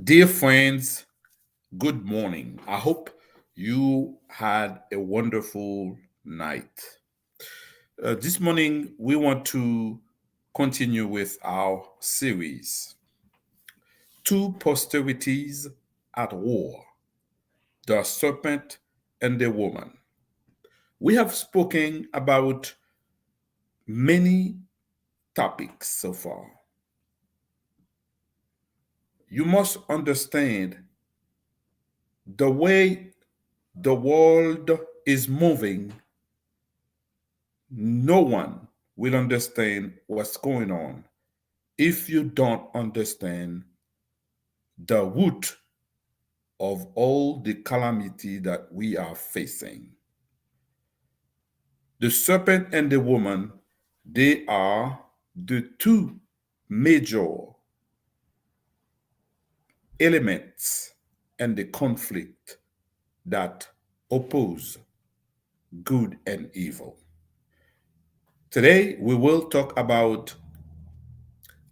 Dear friends, good morning. I hope you had a wonderful night. This morning, we want to continue with our series Two Posterities at War: The Serpent and the Woman. We have spoken about many topics so far. You must understand the way the world is moving. No one will understand what's going on if you don't understand the root of all the calamity that we are facing. The serpent and the woman, they are the two major elements in the conflict that oppose good and evil. Today, we will talk about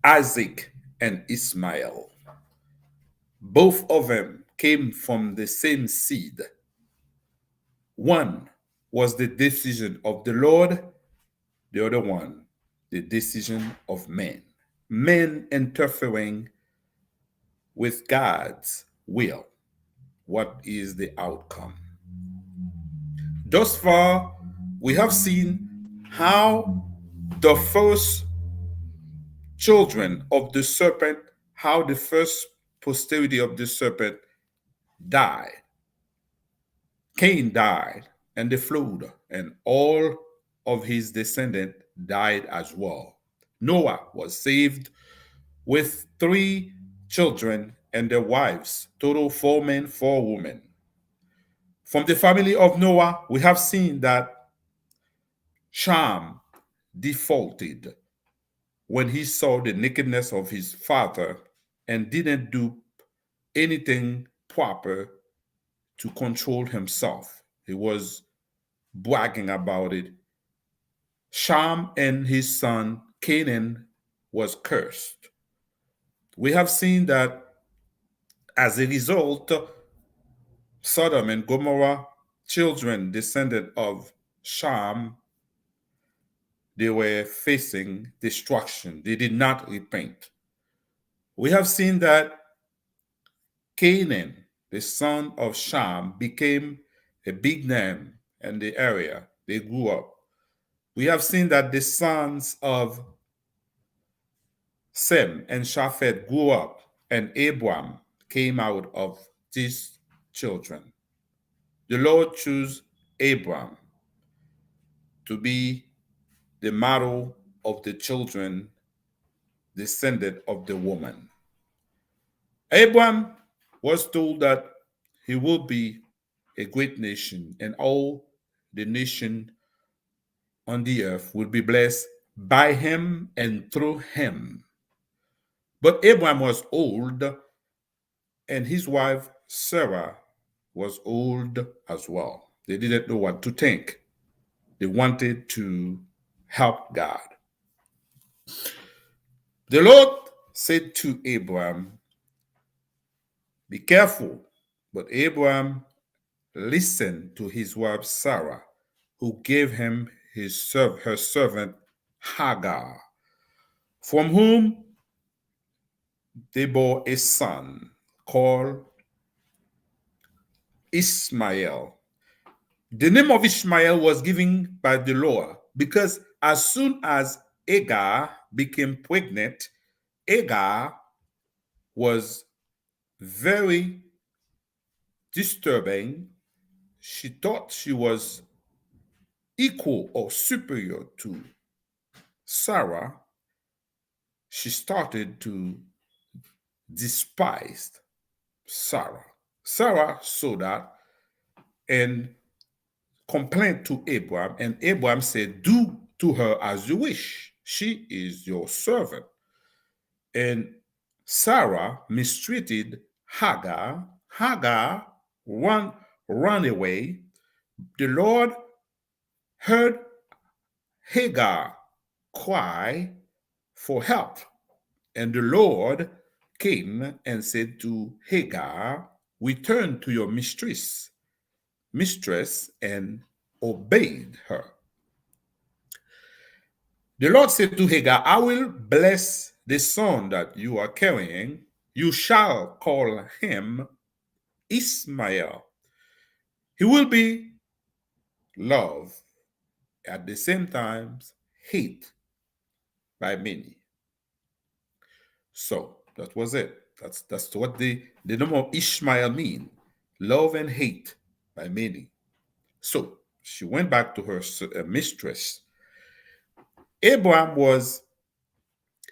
Isaac and Ismael. Both of them came from the same seed. One was the decision of the Lord, the other one, the decision of men. Men interfering with God's will. What is the outcome? Thus far, we have seen how the first children of the serpent, how the first posterity of the serpent died. Cain died, and the flood, and all of his descendants died as well. Noah was saved with three children and their wives, total 4 men, 4 women. From the family of Noah, we have seen that Shem defaulted when he saw the nakedness of his father and didn't do anything proper to control himself. He was bragging about it. Shem and his son Canaan was cursed. We have seen that as a result, Sodom and Gomorrah, children descendant of Shem, they were facing destruction. They did not repent. We have seen that Canaan, the son of Shem, became a big name in the area they grew up. We have seen that the sons of Sem and Shaphat grew up, and Abraham came out of these children. The Lord chose Abraham to be the model of the children descendant of the woman. Abraham was told that he will be a great nation, and all the nation on the earth will be blessed by him and through him. But Abraham was old, and his wife Sarah was old as well. They didn't know what to think. They wanted to help God. The Lord said to Abraham, "Be careful." But Abraham listened to his wife Sarah, who gave him her servant Hagar, from whom they bore a son called Ismael. The name of Ishmael was given by the Lord because as soon as Hagar became pregnant, Hagar was very disturbing. She thought she was equal or superior to Sarah. She started to despise Sarah. Sarah saw that and complained to Abraham, and Abraham said, "Do to her as you wish. She is your servant." And Sarah mistreated Hagar. Hagar ran away. The Lord heard Hagar cry for help, and the Lord came and said to Hagar, return to your mistress, and obeyed her. The Lord said to Hagar, I will bless the son that you are carrying. You shall call him Ismael. He will be loved at the same time, hate by many. So that was it. That's what the name of Ishmael mean. Love and hate by many. So she went back to her mistress. Abraham was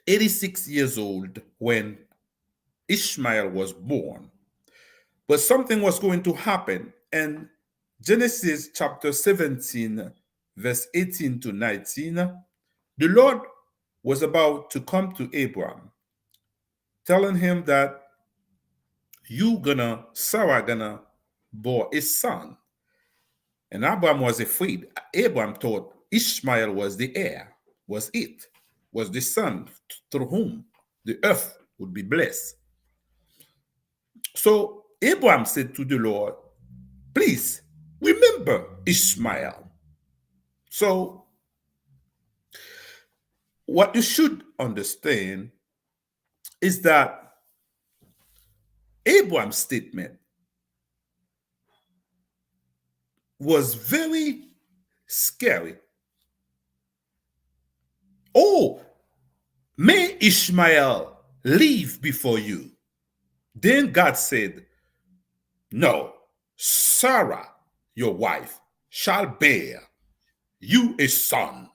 86 years old when Ishmael was born. But something was going to happen. And Genesis chapter 17, verse 18 to 19, the Lord was about to come to Abraham, telling him that Sarah gonna bore a son. And Abraham was afraid. Abraham thought Ishmael was the heir, was the son through whom the earth would be blessed. So Abraham said to the Lord, please remember Ishmael. So what you should understand is that Abraham's statement was very scary. Oh, may Ishmael live before you. Then God said, no, Sarah, your wife, shall bear you a son,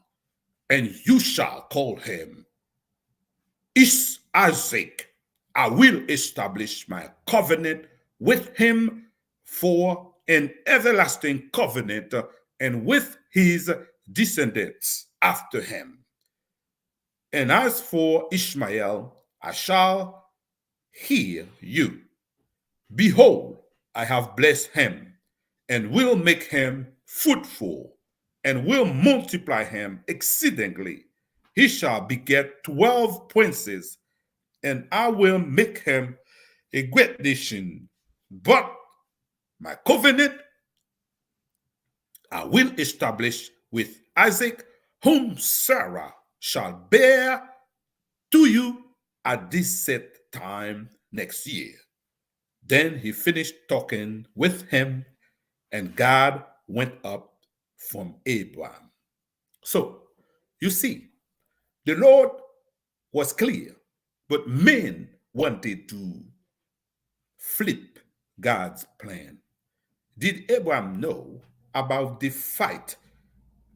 and you shall call him Isaac. I will establish my covenant with him for an everlasting covenant, and with his descendants after him. And as for Ishmael, I shall hear you. Behold, I have blessed him, and will make him fruitful, and will multiply him exceedingly. He shall beget 12 princes, and I will make him a great nation. But my covenant I will establish with Isaac, whom Sarah shall bear to you at this set time next year. Then he finished talking with him, and God went up from Abraham. So, you see, the Lord was clear, but men wanted to flip God's plan. Did Abraham know about the fight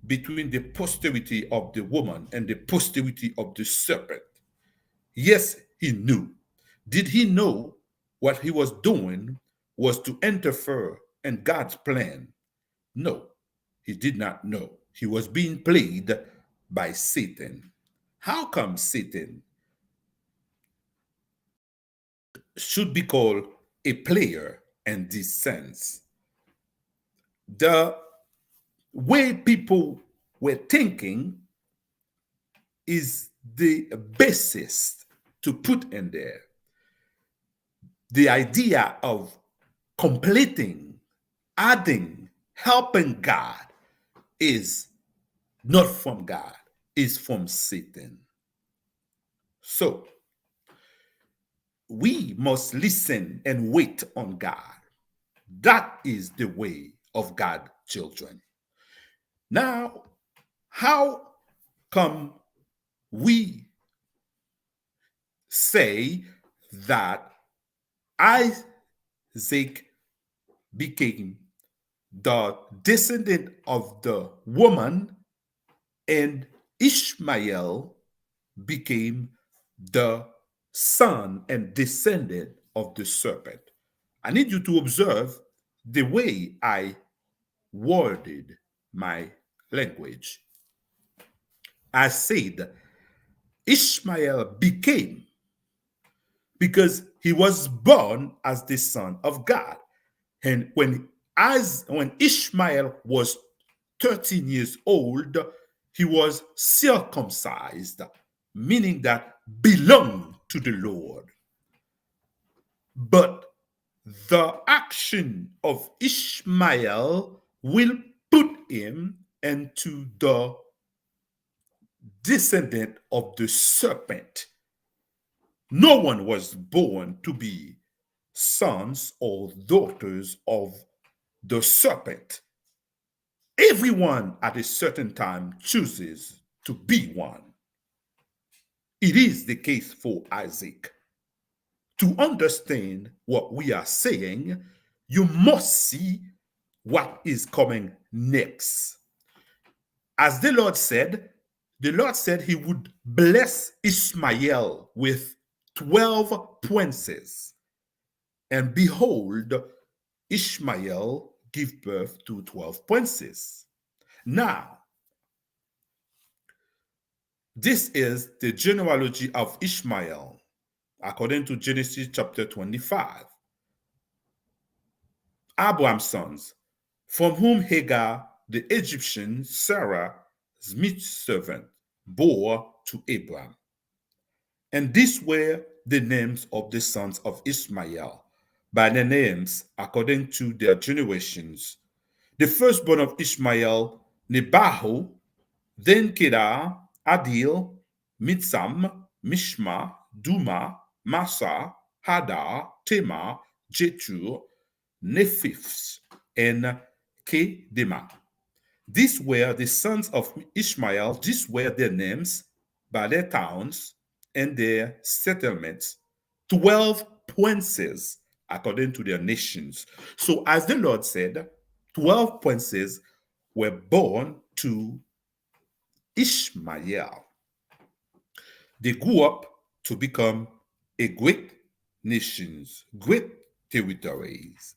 between the posterity of the woman and the posterity of the serpent? Yes, he knew. Did he know what he was doing was to interfere in God's plan? No, he did not know. He was being played by Satan. How come Satan should be called a player in this sense? The way people were thinking is the basis to put in there. The idea of completing, adding, helping God is not from God, is from Satan. So we must listen and wait on God. That is the way of God's children. Now, how come we say that Isaac became the descendant of the woman and Ishmael became the son and descendant of the serpent? I need you to observe the way I worded my language. I said Ishmael became because he was born as the son of God. And when Ishmael was 13 years old, he was circumcised, meaning that belonged to the Lord. but the action of Ishmael will put him into the descendant of the serpent. No one was born to be sons or daughters of the serpent. Everyone at a certain time chooses to be one. It is the case for Isaac. To understand what we are saying, you must see what is coming next. As the Lord said he would bless Ishmael with 12 princes. And behold, Ishmael gave birth to 12 princes. Now, this is the genealogy of Ishmael, according to Genesis chapter 25. Abraham's sons, from whom Hagar the Egyptian, Sarah's maidservant, bore to Abraham. And these were the names of the sons of Ishmael, by their names according to their generations. The firstborn of Ishmael, Nebahu, then Kedar, Adil, Mitsam, Mishma, Duma, Massa, Hadar, Tema, Jethur, Nephis, and Kedema. These were the sons of Ishmael. These were their names by their towns and their settlements. 12 princes according to their nations. So, as the Lord said, 12 princes were born to Ishmael. They grew up to become a great nations, great territories.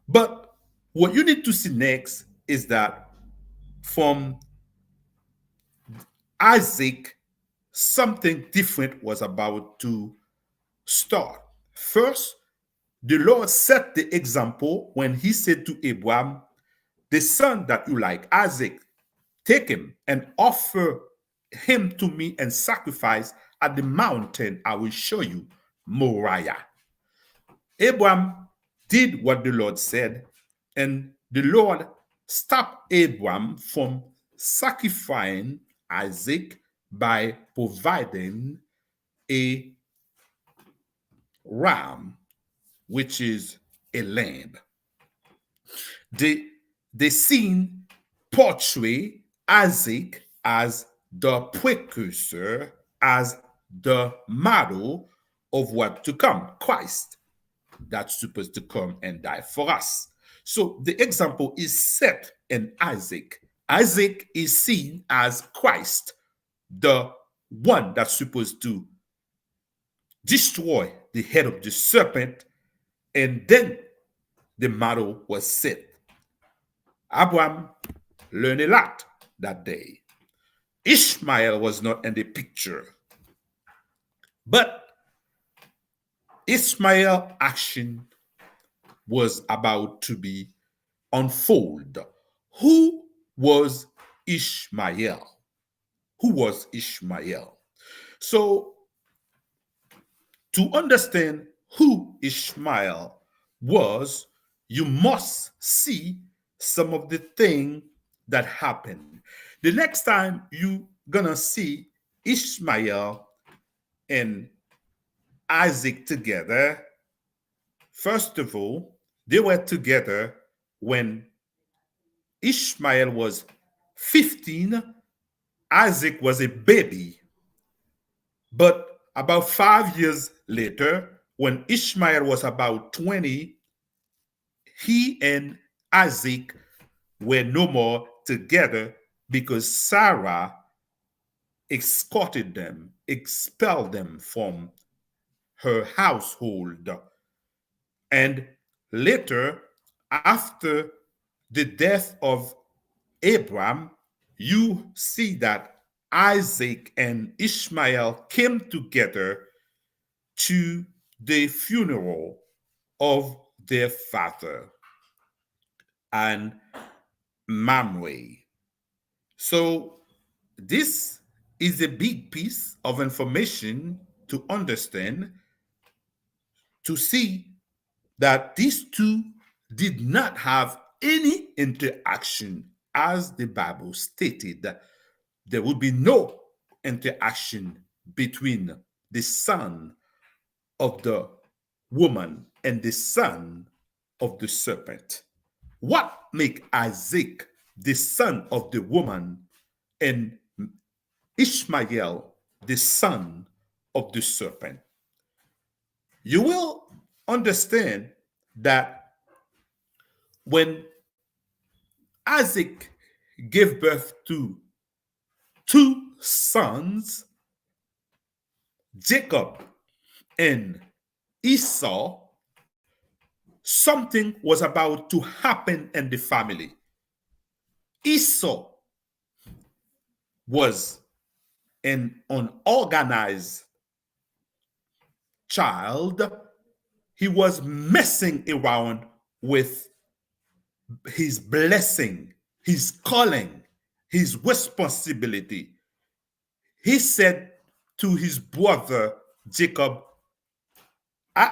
But what you need to see next is that from Isaac, something different was about to start. First, the Lord set the example when he said to Abraham, the son that you like, Isaac, take him and offer him to me and sacrifice at the mountain I will show you, Moriah. Abraham did what the Lord said, and the Lord stopped Abraham from sacrificing Isaac by providing a ram, which is a lamb. The scene portray Isaac as the precursor, as the model of what to come, Christ, that's supposed to come and die for us. So the example is set in Isaac. Isaac is seen as Christ, the one that's supposed to destroy the head of the serpent, and then the model was set. Abraham learned a lot that day. Ishmael was not in the picture, but Ishmael's action was about to be unfold. Who was Ishmael? Who was Ishmael? So, to understand who Ishmael was, you must see some of the things that happened. The next time you're gonna see Ishmael and Isaac together, first of all, they were together when Ishmael was 15, Isaac was a baby. But about 5 years later, when Ishmael was about 20, he and Isaac were no more together because Sarah escorted them, expelled them from her household. And later, after the death of Abraham, you see that Isaac and Ishmael came together to the funeral of their father and Mamre. So, this is a big piece of information to understand, to see that these two did not have any interaction, as the Bible stated. There would be no interaction between the son of the woman and the son of the serpent. What make Isaac the son of the woman and Ishmael the son of the serpent? You will understand that when Isaac gave birth to two sons, Jacob and Esau, something was about to happen in the family. Esau was an unorganized child. He was messing around with his blessing, his calling, his responsibility. He said to his brother Jacob,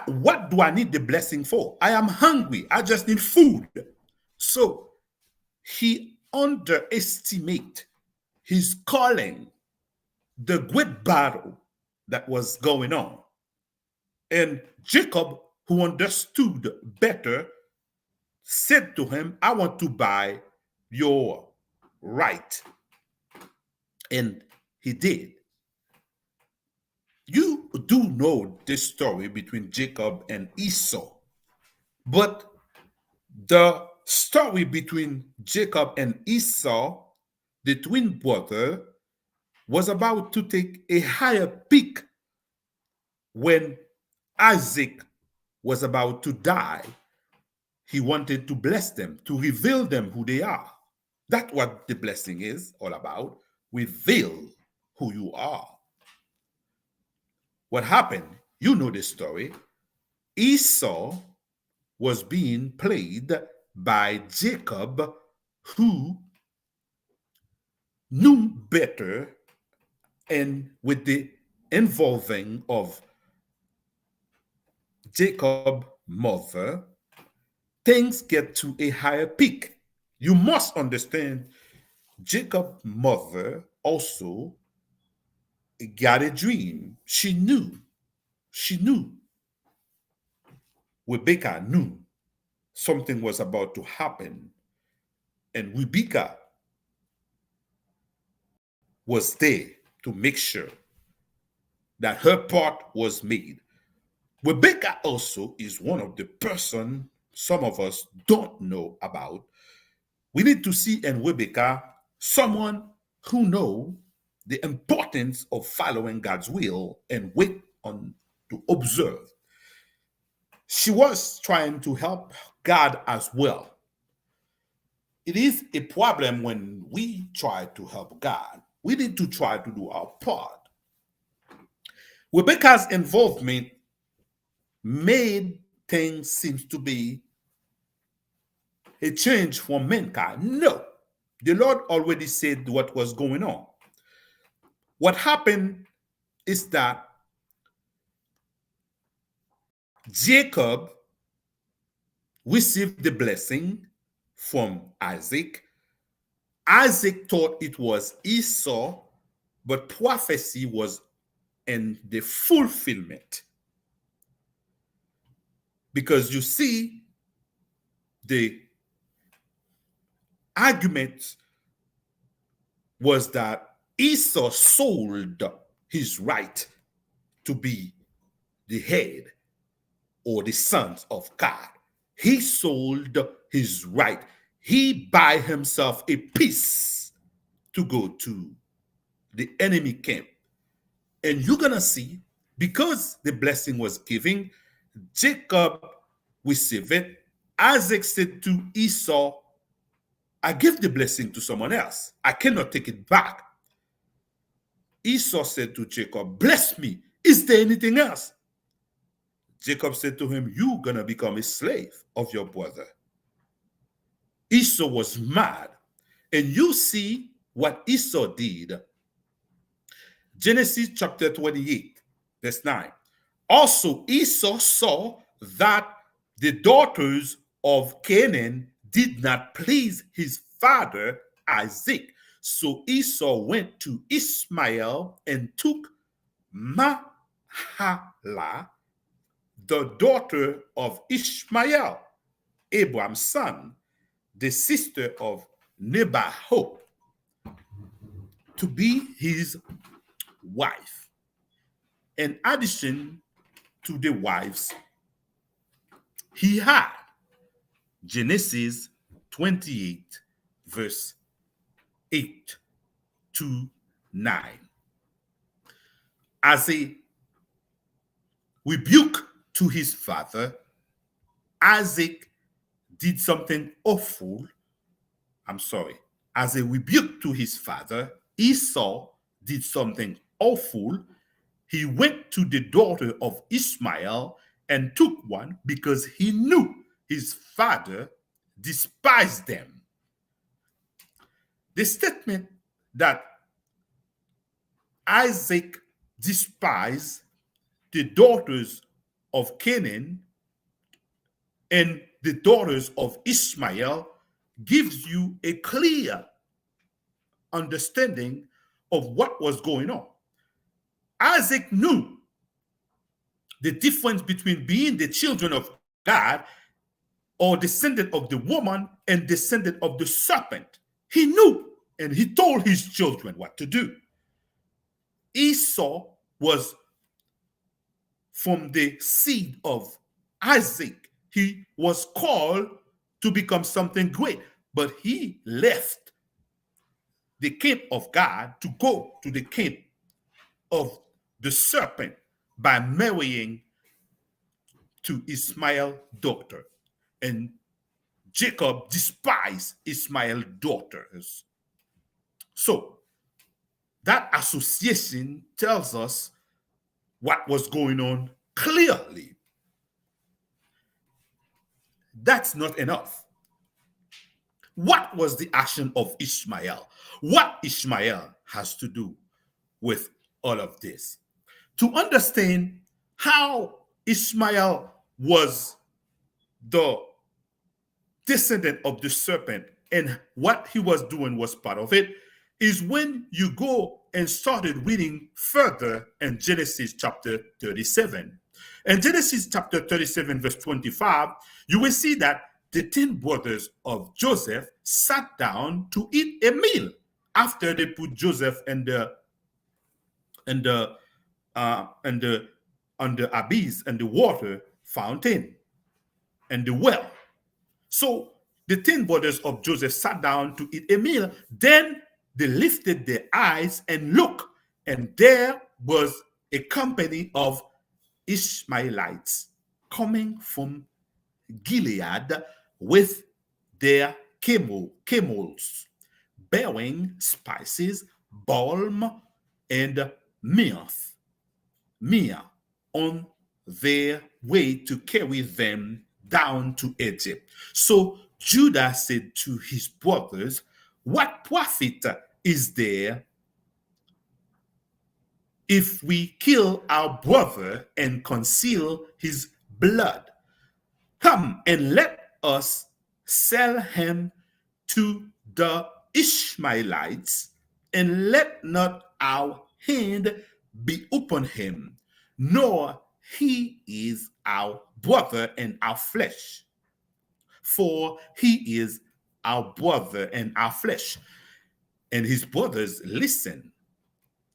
what do I need the blessing for? I am hungry. I just need food. So he underestimated his calling, the great battle that was going on. And Jacob, who understood better, said to him, I want to buy your right. And he did. You do know this story between Jacob and Esau, but the story between Jacob and Esau, the twin brother, was about to take a higher peak when Isaac was about to die. He wanted to bless them, to reveal them who they are. That's what the blessing is all about. Reveal who you are. What happened? You know the story. Esau was being played by Jacob, who knew better, and with the involving of Jacob's mother, things get to a higher peak. You must understand, Jacob's mother also got a dream. She knew. Rebecca knew something was about to happen. And Rebecca was there to make sure that her part was made. Rebecca also is one of the person some of us don't know about. We need to see in Rebecca someone who know the importance of following God's will and wait on to observe. She was trying to help God as well. It is a problem when we try to help God. We need to try to do our part. Rebecca's involvement made things seem to be a change for mankind. No, the Lord already said what was going on. What happened is that Jacob received the blessing from Isaac. Isaac thought it was Esau, but prophecy was in the fulfillment. Because you see, the argument was that Esau sold his right to be the head or the sons of God. He sold his right. He buy himself a piece to go to the enemy camp. And you're going to see, because the blessing was given, Jacob received it. Isaac said to Esau, I give the blessing to someone else. I cannot take it back. Esau said to Jacob, bless me. Is there anything else? Jacob said to him, you're going to become a slave of your brother. Esau was mad. And you see what Esau did. Genesis chapter 28, verse 9. Also, Esau saw that The daughters of Canaan did not please his father Isaac. So Esau went to Ishmael and took Mahalah, the daughter of Ishmael, Abraham's son, the sister of Nebaioth, to be his wife. In addition to the wives he had, Genesis 28, verse 8 to 9. As a rebuke to his father, Isaac did something awful. As a rebuke to his father, Esau did something awful. He went to the daughter of Ishmael and took one because he knew his father despised them. The statement that Isaac despised the daughters of Canaan and the daughters of Ishmael gives you a clear understanding of what was going on. Isaac knew the difference between being the children of God or descendant of the woman and descendant of the serpent. He knew, and he told his children what to do. Esau was from the seed of Isaac. He was called to become something great, but he left the camp of God to go to the camp of the serpent by marrying to Ismael's daughter. And Jacob despised Ismael's daughters. So that association tells us what was going on clearly. That's not enough. What was the action of Ishmael? What Ishmael has to do with all of this? To understand how Ishmael was the descendant of the serpent and what he was doing was part of it, is when you go and started reading further in Genesis chapter 37. In Genesis chapter 37, verse 25, you will see that the 10 brothers of Joseph sat down to eat a meal after they put Joseph in the abyss and the water fountain and the well. So the 10 brothers of Joseph sat down to eat a meal. Then they lifted their eyes and looked, and there was a company of Ishmaelites coming from Gilead with their camels, bearing spices, balm, and myrrh on their way to carry them down to Egypt. So Judah said to his brothers, "What profit is there if we kill our brother and conceal his blood? Come and let us sell him to the Ishmaelites, and let not our hand be upon him, nor he is our brother and our flesh. For he is our brother and our flesh." And his brothers listened.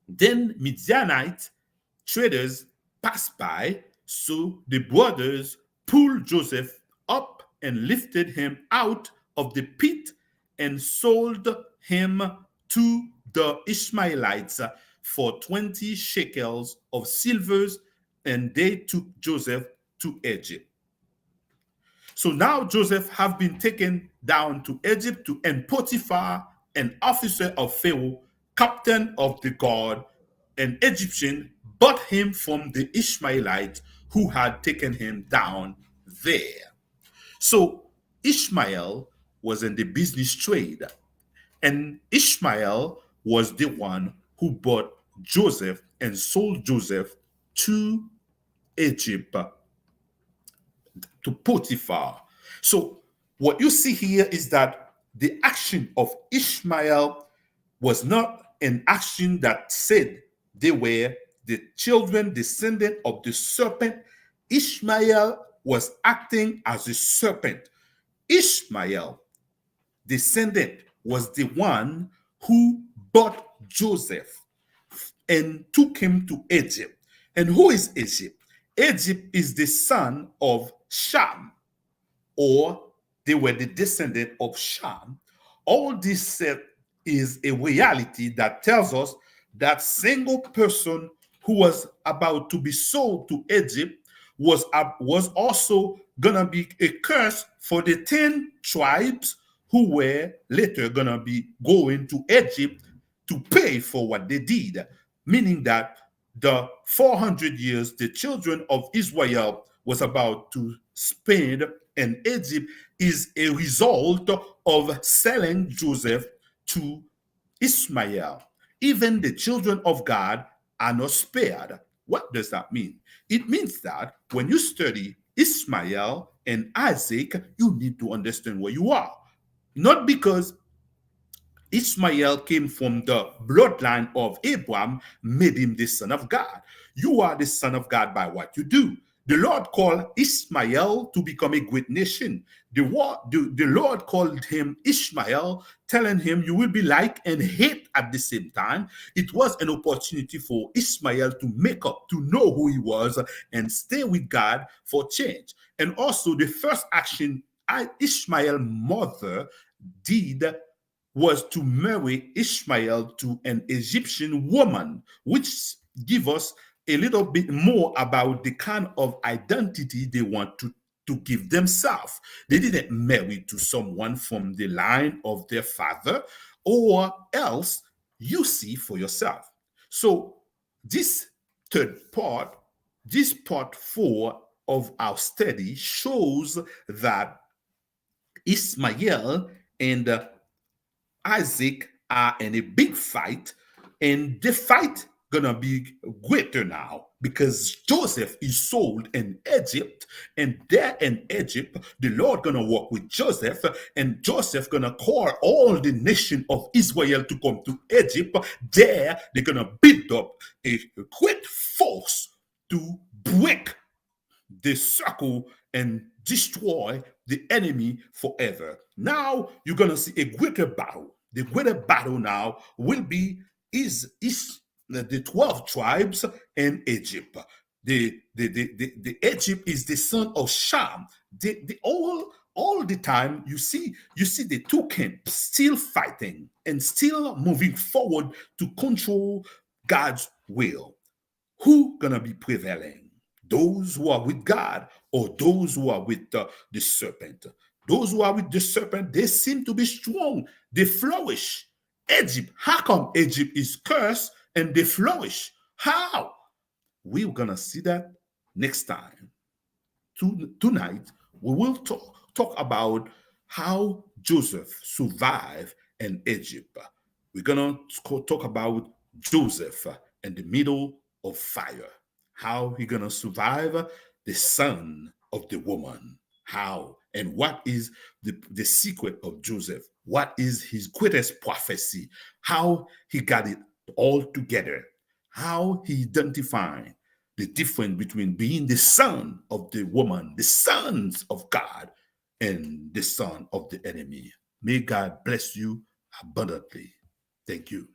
Then Midianite traders passed by, so the brothers pulled Joseph up and lifted him out of the pit and sold him to the Ishmaelites for 20 shekels of silver, and they took Joseph to Egypt. So now Joseph have been taken down to Egypt, and Potiphar, an officer of Pharaoh, captain of the guard, an Egyptian, bought him from the Ishmaelites who had taken him down there. So Ishmael was in the business trade, and Ishmael was the one who bought Joseph and sold Joseph to Egypt to Potiphar. So what you see here is that the action of Ishmael was not an action that said they were the children, descendant of the serpent. Ishmael was acting as a serpent. Ishmael, descendant, was the one who bought Joseph and took him to Egypt. And who is Egypt? Egypt is the son of Shem, or they were the descendant of Shem. All this is a reality that tells us that single person who was about to be sold to Egypt was also gonna be a curse for the 10 tribes who were later gonna be going to Egypt to pay for what they did, meaning that the 400 years the children of Israel was about to spend in Egypt is a result of selling Joseph to Ismael. Even the children of God are not spared. What does that mean? It means that when you study Ismael and Isaac, you need to understand where you are. Not because Ishmael came from the bloodline of Abraham, made him the son of God. You are the son of God by what you do. The Lord called Ishmael to become a great nation. The Lord called him Ishmael, telling him you will be like and hate at the same time. It was an opportunity for Ishmael to make up, to know who he was, and stay with God for change. And also, the first action Ishmael's mother did was to marry Ishmael to an Egyptian woman, which give us a little bit more about the kind of identity they want to give themselves. They didn't marry to someone from the line of their father, or else you see for yourself. So this third part, this part 4 of our study shows that Ismael and Isaac are in a big fight, and the fight gonna be greater now because Joseph is sold in Egypt, and there in Egypt, the Lord gonna work with Joseph, and Joseph gonna call all the nation of Israel to come to Egypt. There, they're gonna build up a great force to break the circle and destroy the enemy forever. Now you're gonna see a greater battle. The greater battle now will be is the 12 tribes in Egypt. The Egypt is the son of Sham. All the time you see the two camps still fighting and still moving forward to control God's will. Who gonna be prevailing? Those who are with God, or those who are with the serpent? Those who are with the serpent, they seem to be strong. They flourish. Egypt, how come Egypt is cursed and they flourish? How? We're gonna see that next time. Tonight we will talk about how Joseph survived in Egypt. We're gonna talk about Joseph in the middle of fire. How he gonna survive the son of the woman? How and what is the secret of Joseph? What is his greatest prophecy? How he got it all together? How he identified the difference between being the son of the woman, the sons of God, and the son of the enemy. May God bless you abundantly. Thank you.